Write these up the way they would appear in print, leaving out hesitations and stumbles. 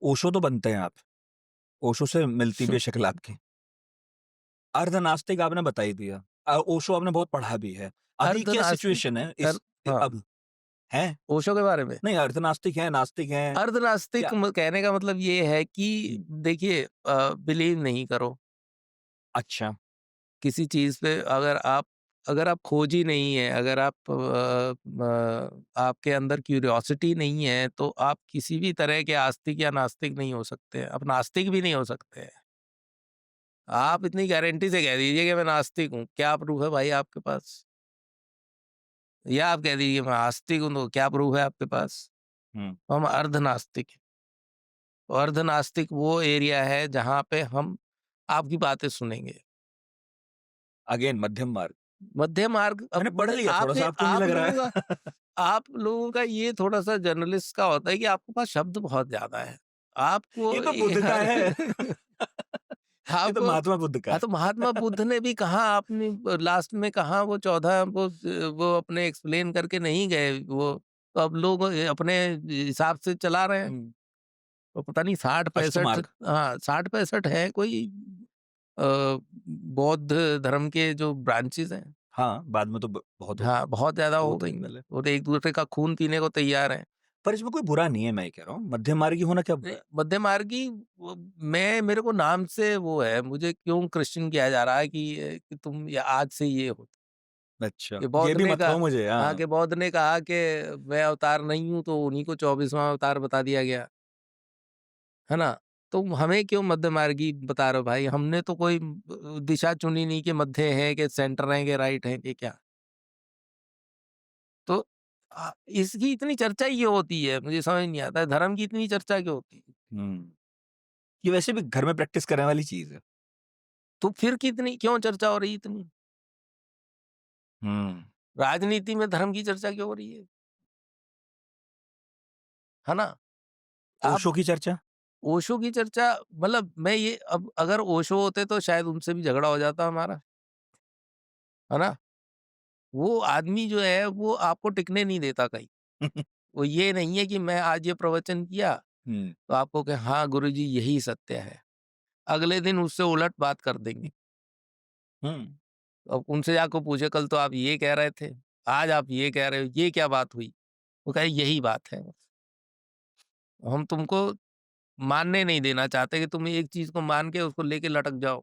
ओशो तो बनते हैं आप, ओशो से मिलती भी है शक्ल आपकी। अर्धनास्तिक आपने बता ही दिया। ओशो आपने बहुत पढ़ा भी है। अभी क्या अर्धनास्तिक सिचुएशन है अर, हाँ, अब है? ओशो के बारे में। नहीं अर्धनास्तिक हैं, नास्तिक हैं, अर्धनास्तिक क्या? कहने का मतलब ये है कि हुँ, देखिए, बिलीव नहीं करो अच्छा, किसी चीज़ पे। अगर आप खोज ही नहीं है, अगर आपके अंदर क्यूरियोसिटी नहीं है, तो आप किसी भी तरह के आस्तिक या नास्तिक नहीं हो सकते हैं। आप नास्तिक भी नहीं हो सकते हैं। आप इतनी गारंटी से कह दीजिए कि मैं नास्तिक हूँ, क्या प्रूफ है भाई आपके पास? या आप कह दीजिए मैं आस्तिक हूँ, तो क्या प्रूफ है आपके पास? हुँ, तो हम अर्धनास्तिक हैं। और अर्धनास्तिक वो एरिया है जहाँ पे हम आपकी बातें सुनेंगे। अगेन मध्यम मार्ग। मध्य मार्ग मैंने अब पढ़ मतलब लिया थोड़ा-सा, आपको नहीं लग रहा है? आप लोगों का ये थोड़ा-सा जर्नलिस्ट का होता है कि आपके पास शब्द बहुत ज़्यादा है। आपको ये तो बुद्ध का है। ये तो आपको महात्मा बुद्ध का हाँ, है। तो महात्मा बुद्ध ने भी कहाँ आपने लास्ट में कहाँ वो 14 वो अपने एक्सप्लेन करके नहीं गए वो, तो अब लोग अपने हिसाब से चला रहे हैं। हुँ, तो पता नहीं 60-65 अष्टमार्ग। हाँ, 60-65 है कोई अ, बौद्ध धर्म के जो ब्रांचेज़ हैं। हाँ, बाद में तो बहुत हो गए, हाँ, बहुत ज़्यादा वो हो तो गई नहीं हैं। मिले। वो तो एक-दूसरे का खून पीने को तैयार हैं। पर इसमें कोई बुरा नहीं है, मैं ये कह रहा हूँ, मध्यम मार्गी होना क्या बुरा है? मध्यमार्गी वो मेरे को नाम से वो है, मुझे क्यों क्रिश्चियन किया जा रहा है कि तुम ये आज से ये हो। अच्छा, कि ये बौद्ध भी ने मत कहा कहो मुझे, हाँ, हाँ। कि बौद्ध ने कहा कि मैं अवतार नहीं हूँ, तो उन्हीं को 24वाँ अवतार बता दिया गया, है ना? तो हमें क्यों मध्यमार्गी बता रहे हो भाई? हमने तो कोई दिशा चुनी नहीं कि मध्य है, कि सेंटर है, कि राइट है, कि क्या? तो इसकी इतनी चर्चा क्यों होती है? मुझे समझ नहीं आता है, धर्म की इतनी चर्चा क्यों होती है? हुँ, ये वैसे भी घर में प्रैक्टिस करने वाली चीज़ है। तो फिर कितनी क्यों चर्चा हो रही है इतनी? हुँ, राजनीति में धर्म की चर्चा क्यों हो रही है ना? आप ओशो की चर्चा? ओशो की चर्चा मतलब मैं ये अब अगर ओशो होते तो शायद उनसे भी झगड़ा हो जाता हमारा, है ना? वो आदमी जो है वो आपको टिकने नहीं देता कहीं। वो ये नहीं है कि मैं आज ये प्रवचन किया हुँ, तो आपको कि हाँ गुरुजी यही सत्य है। अगले दिन उससे उलट बात कर देंगे। हुँ, अब उनसे जाके पूछे कल तो आप ये कह रहे थे, आज आप ये कह रहे हो, ये क्या बात हुई? वो कहे यही बात है। हम तुमको मानने नहीं देना चाहते कि तुम एक चीज़ को मान के उसको लेके लटक जाओ।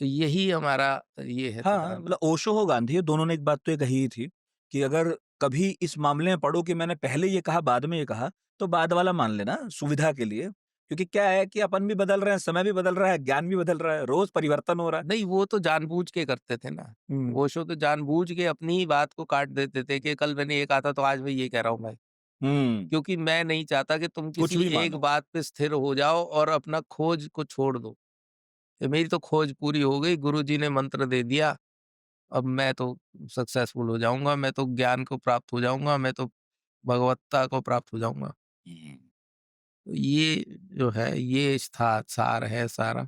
तो यही हमारा ये है हाँ, सिद्धांत। मतलब ओशो हो, गांधी हो, दोनों ने एक बात तो ये कही ही थी कि अगर कभी इस मामले में पड़ो कि मैंने पहले ये कहा, बाद में ये कहा, तो बाद वाला मान लेना सुविधा के लिए। क्योंकि क्या है कि अपन भी बदल रहे हैं, समय भी बदल रहा है, ज्ञान भी बदल रहा है, रोज़ परिवर्तन हो रहा है। नहीं, वो तो जानबूझ के करते थे ना। हुँ, ओशो तो जानबूझ के अपनी ही बात को काट देते थे कि कल मैंने ये कहा था तो आज मैं ये कह रहा हूँ भाई। हुँ, क्योंकि मैं नहीं चाहता कि तुम कुछ किसी भी एक मानो। बात पे स्थिर हो जाओ और अपना खोज को छोड़ दो। कि मेरी तो खोज पूरी हो गई, गुरुजी ने मंत्र दे दिया, अब मैं तो सक्सेसफुल हो जाऊँगा, मैं तो ज्ञान को प्राप्त हो जाऊँगा, मैं तो भगवत्ता को प्राप्त हो जाऊँगा। हुँ। तो ये जो है ये था सार है सारा।